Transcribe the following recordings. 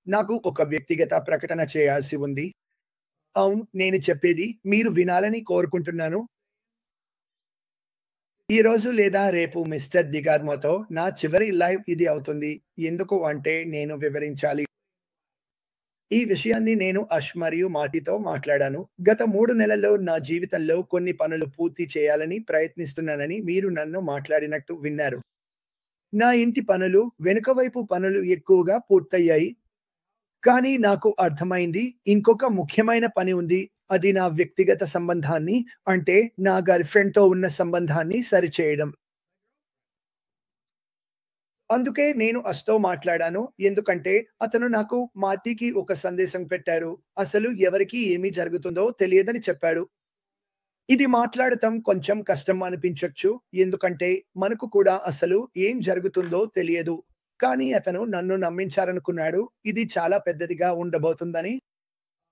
నాకు ఒక వ్యక్తిగత ప్రకటన చేయాల్సి ఉంది. అవును. నేను చెప్పేది మీరు వినాలని కోరుకుంటున్నాను. ఈరోజు లేదా రేపు మిస్టర్ దిగార్మోతో నా చివరి లైవ్ ఇది అవుతుంది. ఎందుకు అంటే నేను వివరించాలి. ఈ విషయాన్ని నేను అష్ మరియు మార్టితో మాట్లాడాను. గత 3 నెలల్లో నా జీవితంలో కొన్ని పనులు పూర్తి చేయాలని ప్రయత్నిస్తున్నానని మీరు నన్ను మాట్లాడినట్టు విన్నారు. నా ఇంటి పనులు, వెనుక వైపు పనులు ఎక్కువగా పూర్తయ్యాయి. కానీ నాకు అర్థమైంది ఇంకొక ముఖ్యమైన పని ఉంది. అది నా వ్యక్తిగత సంబంధాన్ని అంటే నా గర్ల్ ఫ్రెండ్‌తో ఉన్న సంబంధాన్ని సరిచేయడం. అందుకే నేను అష్‌తో మాట్లాడాను. ఎందుకంటే అతను నాకు మార్టికి ఒక సందేశం పెట్టారు. అసలు ఎవరికీ ఏమి జరుగుతుందో తెలియదని చెప్పాడు. ఇది మాట్లాడటం కొంచెం కష్టం అనిపించొచ్చు. ఎందుకంటే మనకు కూడా అసలు ఏం జరుగుతుందో తెలియదు. కానీ అతను నన్ను నమ్మించాలనుకున్నాడు. ఇది చాలా పెద్దదిగా ఉండబోతుందని.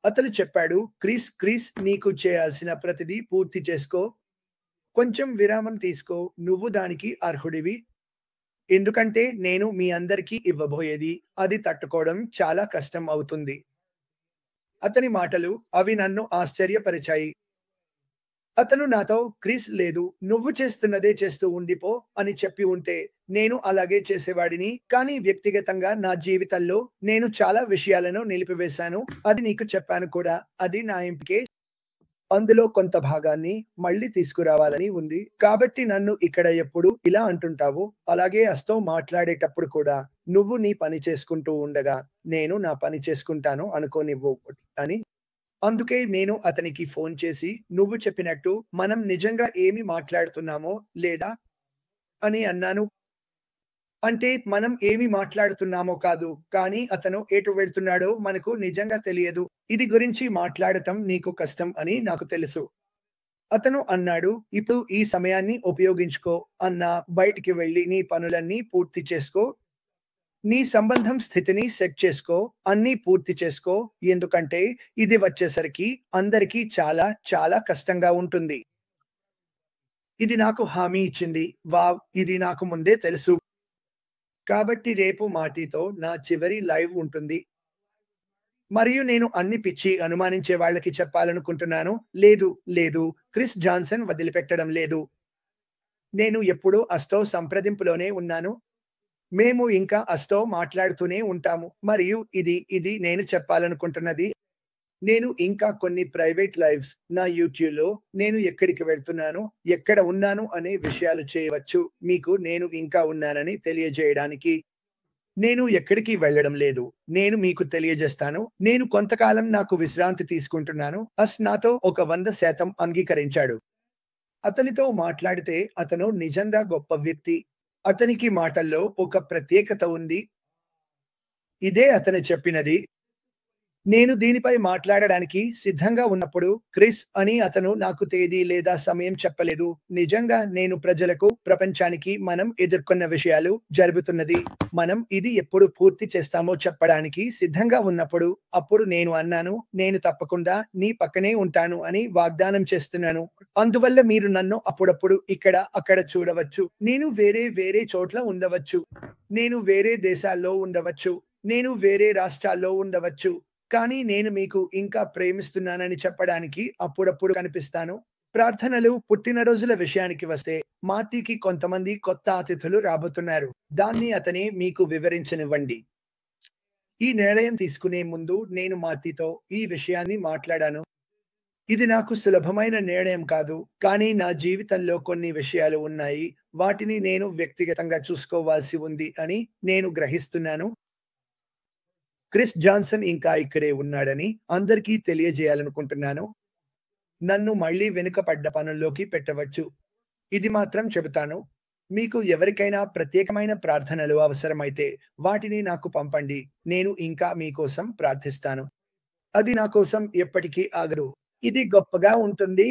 అతను చెప్పాడు, క్రిస్ నీకు చేయాల్సిన ప్రతిదీ పూర్తి చేసుకో. కొంచెం విరామం తీసుకో. నువ్వు దానికి అర్హుడివి. ఎందుకంటే నేను మీ అందరికీ ఇవ్వబోయేది అది తట్టుకోవడం చాలా కష్టం అవుతుంది. అతని మాటలు అవి నన్ను ఆశ్చర్యపరిచాయి. అతను నాతో క్రిస్ లేదు. నువ్వు చేస్తున్నదే చేస్తూ ఉండిపో అని చెప్పి ఉంటే నేను అలాగే చేసేవాడిని. కానీ వ్యక్తిగతంగా నా జీవితంలో నేను చాలా విషయాలను నిలిపివేశాను. అది నీకు చెప్పాను కూడా. అది నా ఎంపికే. అందులో కొంత భాగాన్ని మళ్ళీ తీసుకురావాలని ఉంది. కాబట్టి నన్ను ఇక్కడ ఎప్పుడు ఇలా అంటుంటావు. అలాగే అస్తో మాట్లాడేటప్పుడు కూడా నువ్వు నీ పని చేసుకుంటూ ఉండగా నేను నా పని చేసుకుంటాను అనుకోనివ్వు అని. అందుకే నేను అతనికి ఫోన్ చేసి నువ్వు చెప్పినట్టు మనం నిజంగా ఏమి మాట్లాడుతున్నామో లేదా అని అన్నాను. అంటే మనం ఏమి మాట్లాడుతున్నామో కాదు. కానీ అతను ఎటు వెళ్తున్నాడో మనకు నిజంగా తెలియదు. ఇది గురించి మాట్లాడటం నీకు కష్టం అని నాకు తెలుసు. అతను అన్నాడు, ఇప్పుడు ఈ సమయాన్ని ఉపయోగించుకో అన్నా. బయటికి వెళ్లి నీ పనులన్నీ పూర్తి చేసుకో. నీ సంబంధం స్థితిని సెట్ చేసుకో. అన్నీ పూర్తి చేసుకో. ఎందుకంటే ఇది వచ్చేసరికి అందరికీ చాలా చాలా కష్టంగా ఉంటుంది. ఇది నాకు హామీ ఇచ్చింది. వావ్! ఇది నాకు ముందే తెలుసు. కాబట్టి రేపు మార్టితో నా చివరి లైవ్ ఉంటుంది. మరియు నేను అన్ని పిచ్చి అనుమానించే వాళ్ళకి చెప్పాలనుకుంటున్నాను. లేదు. క్రిస్ జాన్సన్ వదిలిపెట్టడం లేదు. నేను ఎప్పుడూ అష్‌తో సంప్రదింపులోనే ఉన్నాను. మేము ఇంకా అష్‌తో మాట్లాడుతూనే ఉంటాము. మరియు ఇది నేను చెప్పాలనుకుంటున్నది. నేను ఇంకా కొన్ని ప్రైవేట్ లైవ్స్ నా యూట్యూబ్‌లో నేను ఎక్కడికి వెళ్తున్నాను, ఎక్కడ ఉన్నాను అనే విషయాలు చేయవచ్చు. మీకు నేను ఇంకా ఉన్నానని తెలియజేయడానికి. నేను ఎక్కడికి వెళ్ళడం లేదు. నేను మీకు తెలియజేస్తాను. నేను కొంతకాలం నాకు విశ్రాంతి తీసుకుంటున్నాను. అస్ నాతో ఒక 100% అంగీకరించాడు. అతనితో మాట్లాడితే అతను నిజంగా గొప్ప వ్యక్తి. అతనికి మాటల్లో ఒక ప్రత్యేకత ఉంది. ఇదే అతను చెప్పినది. నేను దీనిపై మాట్లాడడానికి సిద్ధంగా ఉన్నప్పుడు క్రిస్ అని అతను నాకు తేదీ లేదా సమయం చెప్పలేదు. నిజంగా నేను ప్రజలకు, ప్రపంచానికి మనం ఎదుర్కొన్న విషయాలు జరుగుతున్నది. మనం ఇది ఎప్పుడు పూర్తి చేస్తామో చెప్పడానికి సిద్ధంగా ఉన్నప్పుడు, అప్పుడు నేను అన్నాను, నేను తప్పకుండా నీ పక్కనే ఉంటాను అని వాగ్దానం చేస్తున్నాను. అందువల్ల మీరు నన్ను అప్పుడప్పుడు ఇక్కడ, అక్కడ చూడవచ్చు. నేను వేరే చోట్ల ఉండవచ్చు. నేను వేరే దేశాల్లో ఉండవచ్చు. నేను వేరే రాష్ట్రాల్లో ఉండవచ్చు. కానీ నేను మీకు ఇంకా ప్రేమిస్తున్నానని చెప్పడానికి అప్పుడప్పుడు కనిపిస్తాను. ప్రార్థనలు, పుట్టినరోజుల విషయానికి వస్తే మార్టికి కొంతమంది కొత్త అతిథులు రాబోతున్నారు. దాన్ని అతనే మీకు వివరించనివ్వండి. ఈ నిర్ణయం తీసుకునే ముందు నేను మార్టితో ఈ విషయాన్ని మాట్లాడాను. ఇది నాకు సులభమైన నిర్ణయం కాదు. కానీ నా జీవితంలో కొన్ని విషయాలు ఉన్నాయి. వాటిని నేను వ్యక్తిగతంగా చూసుకోవాల్సి ఉంది అని నేను గ్రహిస్తున్నాను. క్రిస్ జాన్సన్ ఇంకా ఇక్కడే ఉన్నాడని అందరికీ తెలియజేయాలనుకుంటున్నాను. నన్ను మళ్ళీ వెనుకపడ్డ పనుల్లోకి పెట్టవచ్చు. ఇది మాత్రం చెబుతాను. మీకు ఎవరికైనా ప్రత్యేకమైన ప్రార్థనలు అవసరమైతే వాటిని నాకు పంపండి. నేను ఇంకా మీకోసం ప్రార్థిస్తాను. అది నా కోసం ఎప్పటికీ ఆగదు. ఇది గొప్పగా ఉంటుంది.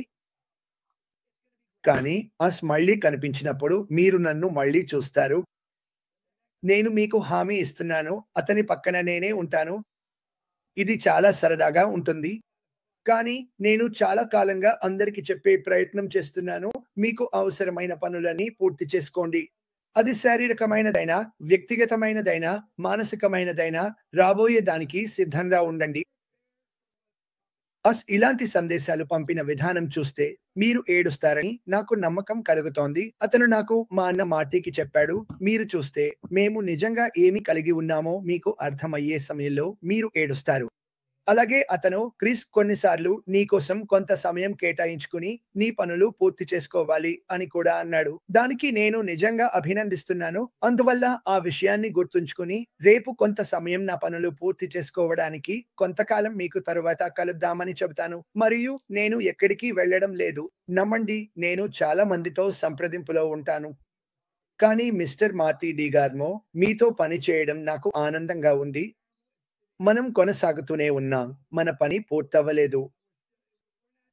కానీ అస్ మళ్ళీ కనిపించినప్పుడు మీరు నన్ను మళ్ళీ చూస్తారు. నేను మీకు హామీ ఇస్తున్నాను. అతని పక్కన నేనే ఉంటాను. ఇది చాలా సరదాగా ఉంటుంది. కానీ నేను చాలా కాలంగా అందరికి చెప్పే ప్రయత్నం చేస్తున్నాను. మీకు అవసరమైన పనులన్నీ పూర్తి చేసుకోండి. అది శారీరకమైనదైనా, వ్యక్తిగతమైనదైనా, మానసికమైనదైనా రాబోయే దానికి సిద్ధంగా ఉండండి. ఇలాంటి సందేశాలు పంపిన విధానం చూస్తే మీరు ఏడుస్తారని నాకు నమ్మకం కలుగుతోంది. అతను నాకు మా అన్న మార్టీకి చెప్పాడు. మీరు చూస్తే మేము నిజంగా ఏమి కలిగి ఉన్నామో మీకు అర్థమయ్యే సమయంలో మీరు ఏడుస్తారు. అలాగే అతను క్రిస్ కొన్నిసార్లు నీకోసం కొంత సమయం కేటాయించుకుని నీ పనులు పూర్తి చేసుకోవాలి అని కూడా అన్నాడు. దానికి నేను నిజంగా అభినందిస్తున్నాను. అందువల్ల ఆ విషయాన్ని గుర్తుంచుకుని రేపు కొంత సమయం నా పనులు పూర్తి చేసుకోవడానికి కొంతకాలం మీకు తరువాత కలుద్దామని చెబుతాను. మరియు నేను ఎక్కడికి వెళ్ళడం లేదు. నమ్మండి, నేను చాలా మందితో సంప్రదింపులో ఉంటాను. కానీ మిస్టర్ మార్టీ డి గార్మో, మీతో పని చేయడం నాకు ఆనందంగా ఉంది. మనం కొనసాగుతూనే ఉన్నాం. మన పని పూర్తవ్వలేదు.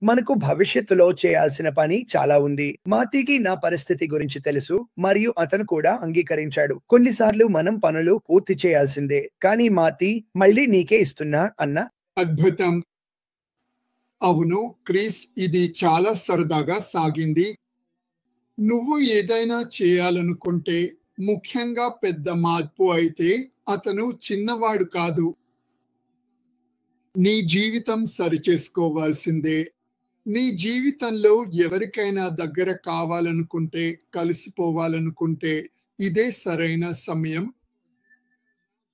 మనకు భవిష్యత్తులో చేయాల్సిన పని చాలా ఉంది. మార్టీకి నా పరిస్థితి గురించి తెలుసు మరియు అతను కూడా అంగీకరించాడు. కొన్నిసార్లు మనం పనులు పూర్తి చేయాల్సిందే. కానీ మార్టీ, మళ్ళీ నీకే ఇస్తున్నా అన్నా. అద్భుతం. అవును క్రిస్, ఇది చాలా సరదాగా సాగింది. నువ్వు ఏదైనా చేయాలనుకుంటే, ముఖ్యంగా పెద్ద మార్పు అయితే, అతను చిన్నవాడు కాదు. నీ జీవితం సరిచేసుకోవాల్సిందే. నీ జీవితంలో ఎవరికైనా దగ్గర కావాలనుకుంటే, కలిసిపోవాలనుకుంటే ఇదే సరైన సమయం.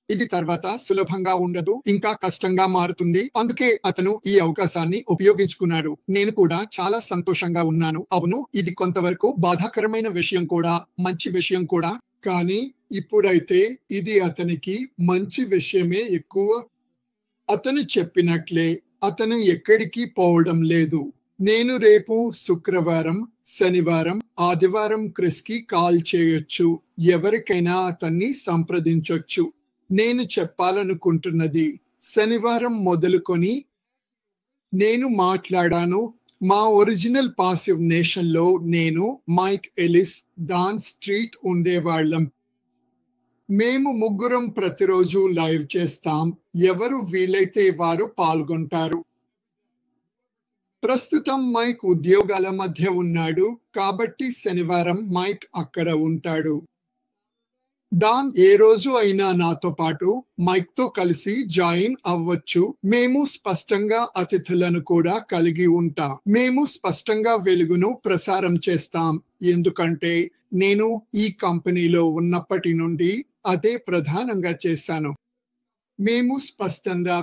ఇది తర్వాత సులభంగా ఉండదు, ఇంకా కష్టంగా మారుతుంది. అందుకే అతను ఈ అవకాశాన్ని ఉపయోగించుకున్నాడు. నేను కూడా చాలా సంతోషంగా ఉన్నాను. అవును, ఇది కొంతవరకు బాధాకరమైన విషయం కూడా, మంచి విషయం కూడా. కానీ ఇప్పుడైతే ఇది అతనికి మంచి విషయమే ఎక్కువ. అతను చెప్పినట్లే అతను ఎక్కడికి పోవడం లేదు. నేను రేపు శుక్రవారం, శనివారం, ఆదివారం క్రిస్కి కాల్ చేయొచ్చు. ఎవరికైనా అతన్ని సంప్రదించొచ్చు. నేను చెప్పాలనుకుంటున్నది, శనివారం మొదలుకొని నేను మాట్లాడాను. మా ఒరిజినల్ పాసివ్ నేషన్లో నేను, మైక్ ఎలిస్, డాన్ స్ట్రీట్ ఉండేవాళ్ళం. మేము ముగ్గురం ప్రతిరోజు లైవ్ చేస్తాం. ఎవరు వీలైతే వారు పాల్గొంటారు. ప్రస్తుతం మైక్ ఉద్యోగాల మధ్య ఉన్నాడు, కాబట్టి శనివారం మైక్ అక్కడ ఉంటాడు. డాన్ ఏ రోజు అయినా నాతో పాటు మైక్తో కలిసి జాయిన్ అవ్వచ్చు. మేము స్పష్టంగా అతిథులను కూడా కలిగి ఉంటాం. మేము స్పష్టంగా వెలుగును ప్రసారం చేస్తాం, ఎందుకంటే నేను ఈ కంపెనీలో ఉన్నప్పటి నుండి అదే ప్రధానంగా చేశాను. మేము స్పష్టంగా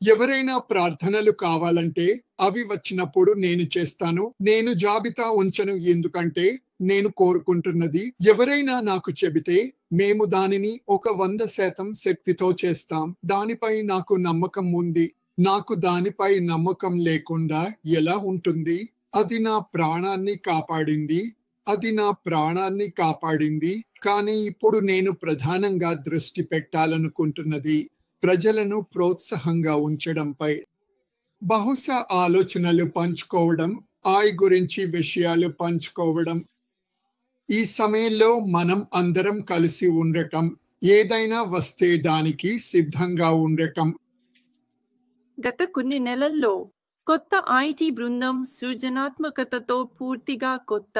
ఎవరైనా ప్రార్థనలు కావాలంటే అవి వచ్చినప్పుడు నేను చేస్తాను. నేను జాబితా ఉంచను, ఎందుకంటే నేను కోరుకుంటున్నది ఎవరైనా నాకు చెబితే మేము దానిని 100% శక్తితో చేస్తాం. దానిపై నాకు నమ్మకం ఉంది. నాకు దానిపై నమ్మకం లేకుండా ఎలా ఉంటుంది? అది నా ప్రాణాన్ని కాపాడింది. అది నా ప్రాణాన్ని కాపాడింది. కానీ ఇప్పుడు నేను ప్రధానంగా దృష్టి పెట్టాలనుకుంటున్నది ప్రజలను ప్రోత్సాహంగా ఉంచడంపై. బహుశా ఆలోచనలు పంచుకోవడం, AI గురించి విషయాలు పంచుకోవడం, ఈ సమయంలో మనం అందరం కలిసి ఉండటం, ఏదైనా వస్తే దానికి సిద్ధంగా ఉండటం. గత కొన్ని నెలల్లో కొత్త ఐటీ బృందం సృజనాత్మకతతో పూర్తిగా కొత్త,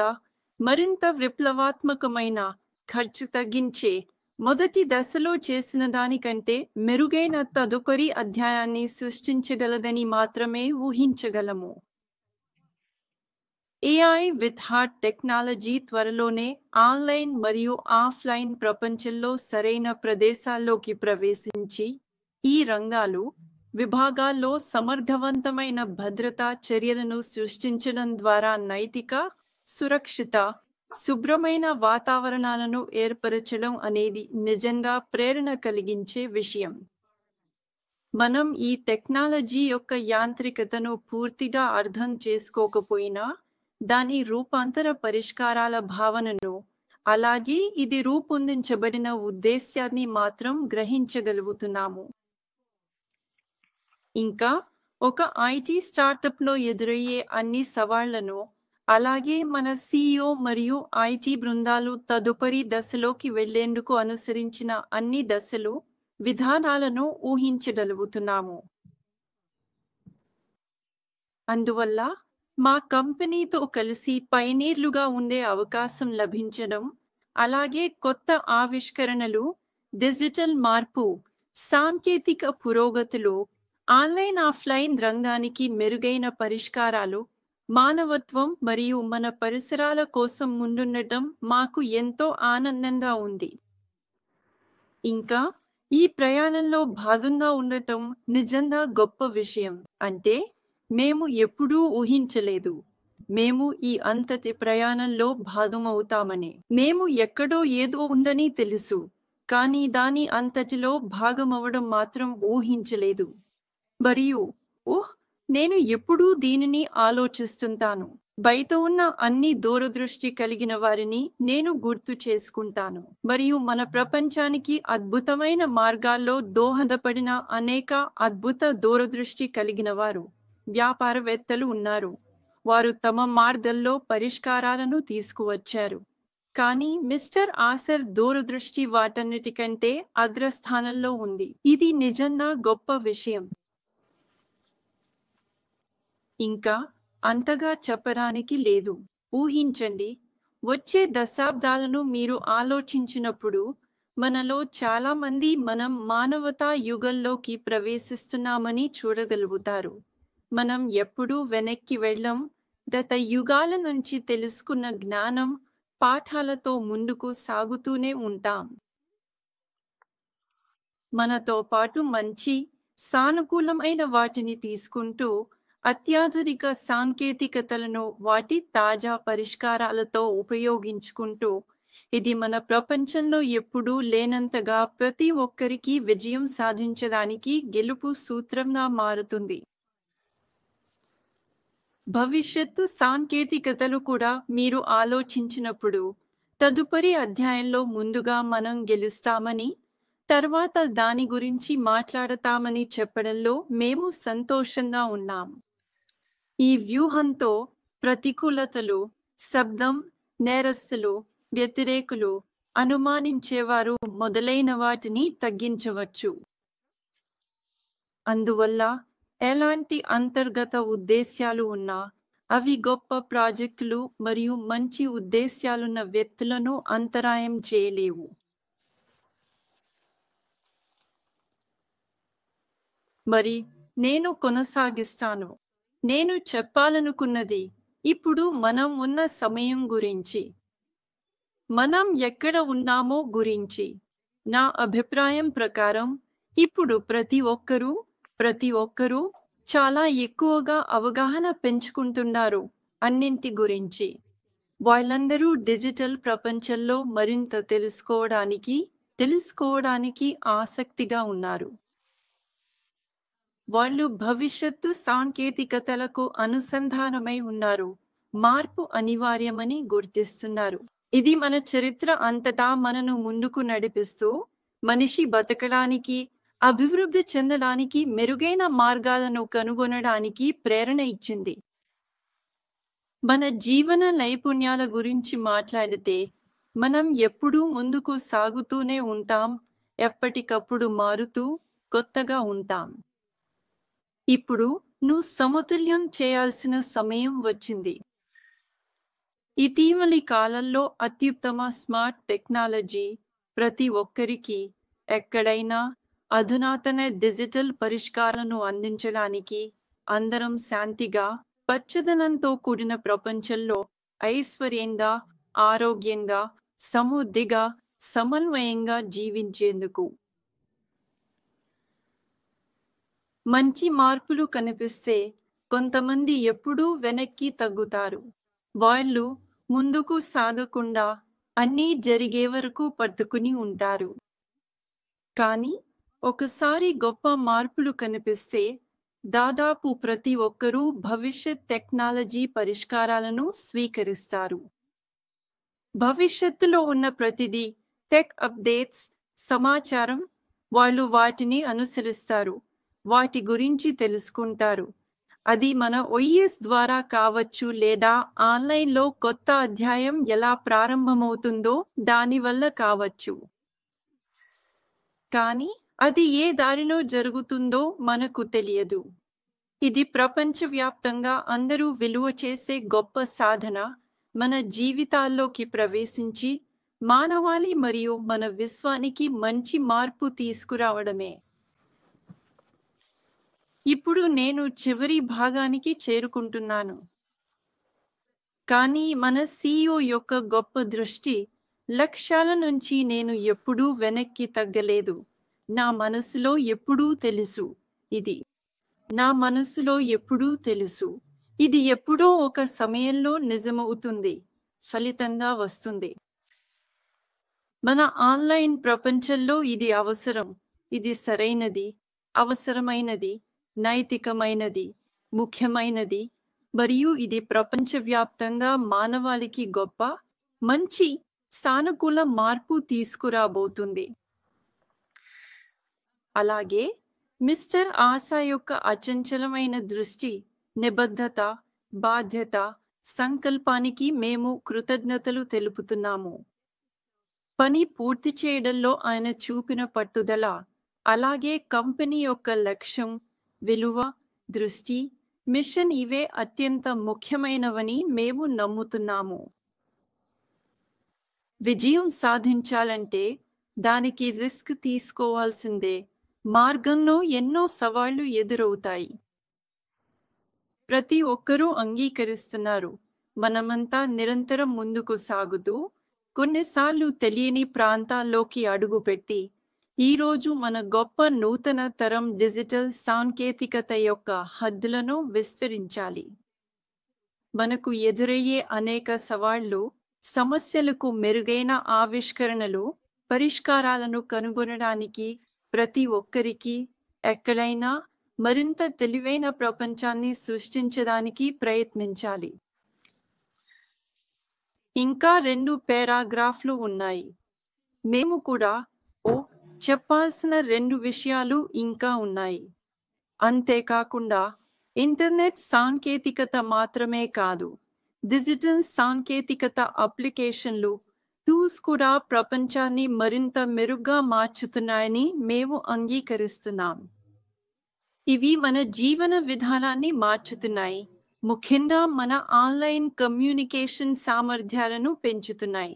మరింత విప్లవాత్మకమైన, ఖర్చు తగ్గించే మొదటి దశలో చేసిన దానికంటే మెరుగైన తదుపరి అధ్యాయాన్ని సృష్టించగలదని మాత్రమే ఊహించగలము. AI విత్ హార్ట్ టెక్నాలజీ త్వరలోనే ఆన్లైన్ మరియు ఆఫ్లైన్ ప్రపంచంలో సరైన ప్రదేశాల్లోకి ప్రవేశించి, ఈ రంగాలు, విభాగాల్లో సమర్థవంతమైన భద్రతా చర్యలను సృష్టించడం ద్వారా నైతిక, సురక్షిత, శుభ్రమైన వాతావరణాలను ఏర్పరచడం అనేది నిజంగా ప్రేరణ కలిగించే విషయం. మనం ఈ టెక్నాలజీ యొక్క యాంత్రికతను పూర్తిగా అర్థం చేసుకోకపోయినా, దాని రూపాంతర పరిష్కారాల భావనను, అలాగే ఇది రూపొందించబడిన ఉద్దేశ్యాన్ని మాత్రం గ్రహించగలుగుతున్నాము. ఇంకా ఒక ఐటీ స్టార్టప్లో ఎదురయ్యే అన్ని సవాళ్లను, అలాగే మన CEO మరియు ఐటీ బృందాలు తదుపరి దశలోకి వెళ్లేందుకు అనుసరించిన అన్ని దశలు, విధానాలను ఊహించగలుగుతున్నాము. అందువల్ల మా కంపెనీతో కలిసి పైనీర్లుగా ఉండే అవకాశం లభించడం, అలాగే కొత్త ఆవిష్కరణలు, డిజిటల్ మార్పు, సాంకేతిక పురోగతులు, ఆన్లైన్ ఆఫ్లైన్ రంగానికి మెరుగైన పరిష్కారాలు, మానవత్వం మరియు మన పరిసరాల కోసం ముందుండటం మాకు ఎంతో ఆనందంగా ఉంది. ఇంకా ఈ ప్రయాణంలో భాగంగా ఉండటం నిజంగా గొప్ప విషయం. అంటే మేము ఎప్పుడూ ఊహించలేదు మేము ఈ అంతటి ప్రయాణంలో భాగమవుతామని. మేము ఎక్కడో ఏదో ఉందని తెలుసు, కానీ దాని అంతటిలో భాగమవడం మాత్రం ఊహించలేదు. మరియు నేను ఎప్పుడూ దీనిని ఆలోచిస్తుంటాను. బయట ఉన్న అన్ని దూరదృష్టి కలిగిన వారిని నేను గుర్తు చేసుకుంటాను, మరియు మన ప్రపంచానికి అద్భుతమైన మార్గాల్లో దోహదపడిన అనేక అద్భుత దూరదృష్టి కలిగిన వారు, వ్యాపారవేత్తలు ఉన్నారు. వారు తమ మార్గాల్లో పరిష్కారాలను తీసుకువచ్చారు. కానీ మిస్టర్ ఆసర్ దూరదృష్టి వాటన్నిటికంటే అగ్రస్థానంలో ఉంది. ఇది నిజంగా గొప్ప విషయం. ఇంకా అంతగా చెప్పడానికి లేదు. ఊహించండి, వచ్చే దశాబ్దాలను మీరు ఆలోచించినప్పుడు మనలో చాలా మంది మనం మానవతా యుగంలోకి ప్రవేశిస్తున్నామని చూడగలుగుతారు. మనం ఎప్పుడూ వెనక్కి వెళ్ళం. గత యుగాల నుంచి తెలుసుకున్న జ్ఞానం, పాఠాలతో ముందుకు సాగుతూనే ఉంటాం. మనతో పాటు మంచి, సానుకూలమైన వాటిని తీసుకుంటూ, అత్యాధునిక సాంకేతికతలను వాటి తాజా పరిష్కారాలతో ఉపయోగించుకుంటూ, ఇది మన ప్రపంచంలో ఎప్పుడూ లేనంతగా ప్రతి ఒక్కరికి విజయం సాధించడానికి గెలుపు సూత్రంగా మారుతుంది. భవిష్యత్తు సాంకేతికతలు కూడా మీరు ఆలోచించినప్పుడు, తదుపరి అధ్యాయంలో ముందుగా మనం గెలుస్తామని, తర్వాత దాని గురించి మాట్లాడతామని చెప్పడంలో మేము సంతోషంగా ఉన్నాం. ఈ వ్యూహంతో ప్రతికూలతలు, శబ్దం, నేరస్తులు, వ్యతిరేకులు, అనుమానించేవారు మొదలైన వాటిని తగ్గించవచ్చు. అందువల్ల ఎలాంటి అంతర్గత ఉద్దేశ్యాలు ఉన్నా అవి గొప్ప ప్రాజెక్టులు మరియు మంచి ఉద్దేశ్యాలున్న వ్యక్తులను అంతరాయం చేయలేవు. మరి నేను కొనసాగిస్తాను. నేను చెప్పాలనుకున్నది ఇప్పుడు మనం ఉన్న సమయం గురించి, మనం ఎక్కడ ఉన్నామో గురించి. నా అభిప్రాయం ప్రకారం ఇప్పుడు ప్రతి ఒక్కరూ చాలా ఎక్కువగా అవగాహన పెంచుకుంటున్నారు అన్నింటి గురించి. వాళ్ళందరూ డిజిటల్ ప్రపంచంలో మరింత తెలుసుకోవడానికి ఆసక్తిగా ఉన్నారు. వాళ్ళు భవిష్యత్తు సాంకేతికతలకు అనుసంధానమై ఉన్నారు. మార్పు అనివార్యమని గుర్తిస్తున్నారు. ఇది మన చరిత్ర అంతటా మనను ముందుకు నడిపిస్తూ, మనిషి బతకడానికి, అభివృద్ధి చెందడానికి, మెరుగైన మార్గాలను కనుగొనడానికి ప్రేరణ ఇచ్చింది. మన జీవన నైపుణ్యాల గురించి మాట్లాడితే, మనం ఎప్పుడూ ముందుకు సాగుతూనే ఉంటాం, ఎప్పటికప్పుడు మారుతూ కొత్తగా ఉంటాం. ఇప్పుడు నువ్వు సమతుల్యం చేయాల్సిన సమయం వచ్చింది. ఇటీవలి కాలంలో అత్యుత్తమ స్మార్ట్ టెక్నాలజీ ప్రతి ఒక్కరికి ఎక్కడైనా అధునాతన డిజిటల్ పరిష్కారాలను అందించడానికి, అందరం శాంతిగా, పచ్చదనంతో కూడిన ప్రపంచంలో ఐశ్వర్యంగా, ఆరోగ్యంగా, సమృద్ధిగా, సమన్వయంగా జీవించేందుకు. మంచి మార్పులు కనిపిస్తే కొంతమంది ఎప్పుడూ వెనక్కి తగ్గుతారు. వాళ్ళు ముందుకు సాగకుండా అన్నీ జరిగే వరకు పట్టుకుని ఉంటారు. కానీ ఒకసారి గొప్ప మార్పులు కనిపిస్తే దాదాపు ప్రతి ఒక్కరూ భవిష్యత్ టెక్నాలజీ పరిష్కారాలను స్వీకరిస్తారు. భవిష్యత్తులో ఉన్న ప్రతిదీ టెక్ అప్డేట్స్, సమాచారం. వాళ్ళు వాటిని అనుసరిస్తారు, వాటి గురించి తెలుసుకుంటారు. అది మన ఓఎస్ ద్వారా కావచ్చు, లేదా ఆన్లైన్లో కొత్త అధ్యాయం ఎలా ప్రారంభమవుతుందో దానివల్ల కావచ్చు. కానీ అది ఏ దారిలో జరుగుతుందో మనకు తెలియదు. ఇది ప్రపంచవ్యాప్తంగా అందరూ విలువ చేసే గొప్ప సాధన. మన జీవితాల్లోకి ప్రవేశించి మానవాళి మరియు మన విశ్వానికి మంచి మార్పు తీసుకురావడమే. ఇప్పుడు నేను చివరి భాగానికి చేరుకుంటున్నాను. కానీ మన CEO యొక్క గొప్ప దృష్టి లక్ష్యాల నుంచి నేను ఎప్పుడూ వెనక్కి తగ్గలేదు. నా మనసులో ఎప్పుడూ తెలుసు ఇది. నా మనసులో ఎప్పుడూ తెలుసు ఇది ఎప్పుడో ఒక సమయంలో నిజమవుతుంది, ఫలితంగా వస్తుంది. మన ఆన్లైన్ ప్రపంచంలో ఇది అవసరం. ఇది సరైనది, అవసరమైనది, నైతికమైనది, ముఖ్యమైనది, మరియు ఇది ప్రపంచవ్యాప్తంగా మానవాళికి గొప్ప, మంచి, సానుకూల మార్పు తీసుకురాబోతుంది. అలాగే మిస్టర్ ఆశా యొక్క అచంచలమైన దృష్టి, నిబద్ధత, బాధ్యత, సంకల్పానికి మేము కృతజ్ఞతలు తెలుపుతున్నాము. పని పూర్తి చేయడంలో ఆయన చూపిన పట్టుదల, అలాగే కంపెనీ యొక్క లక్ష్యం, విలువ, దృష్టి, మిషన్ ఇవే అత్యంత ముఖ్యమైనవని మేము నమ్ముతున్నాము. విజయం సాధించాలంటే దానికి రిస్క్ తీసుకోవాల్సిందే. మార్గంలో ఎన్నో సవాళ్లు ఎదురవుతాయి. ప్రతి ఒక్కరూ అంగీకరిస్తున్నారు. మనమంతా నిరంతరం ముందుకు సాగుతూ కొన్నిసార్లు తెలియని ప్రాంతాల్లోకి అడుగుపెట్టి ఈరోజు మన గొప్ప నూతన తరం డిజిటల్ సాంకేతికత యొక్క హద్దులను విస్తరించాలి. మనకు ఎదురయ్యే అనేక సవాళ్లు, సమస్యలకు మెరుగైన ఆవిష్కరణలు, పరిష్కారాలను కనుగొనడానికి ప్రతి ఒక్కరికి ఎక్కడైనా మరింత తెలివైన ప్రపంచాన్ని సృష్టించడానికి ప్రయత్నించాలి. ఇంకా 2 పారాగ్రాఫ్లు ఉన్నాయి. మేము కూడా చెప్పాల్సిన 2 విషయాలు ఇంకా ఉన్నాయి. అంతేకాకుండా ఇంటర్నెట్ సాంకేతికత మాత్రమే కాదు, డిజిటల్ సాంకేతికత అప్లికేషన్లు, టూల్స్ కూడా ప్రపంచాన్ని మరింత మెరుగ్గా మార్చుతున్నాయని మేము అంగీకరిస్తున్నాం. ఇవి మన జీవన విధానాన్ని మార్చుతున్నాయి, ముఖ్యంగా మన ఆన్లైన్ కమ్యూనికేషన్ సామర్థ్యాలను పెంచుతున్నాయి.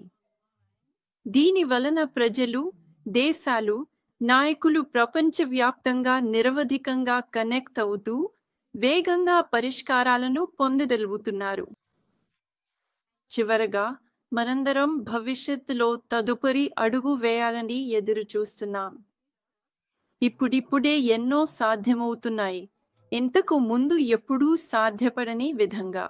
దీని వలన ప్రజలు, దేశాలు, నాయకులు ప్రపంచవ్యాప్తంగా నిరవధికంగా కనెక్ట్ అవుతూ వేగంగా పరిష్కారాలను పొందగలుగుతున్నారు. చివరగా, మనందరం భవిష్యత్తులో తదుపరి అడుగు వేయాలని ఎదురు చూస్తున్నాం. ఇప్పుడిప్పుడే ఎన్నో సాధ్యమవుతున్నాయి, ఇంతకు ముందు ఎప్పుడూ సాధ్యపడని విధంగా.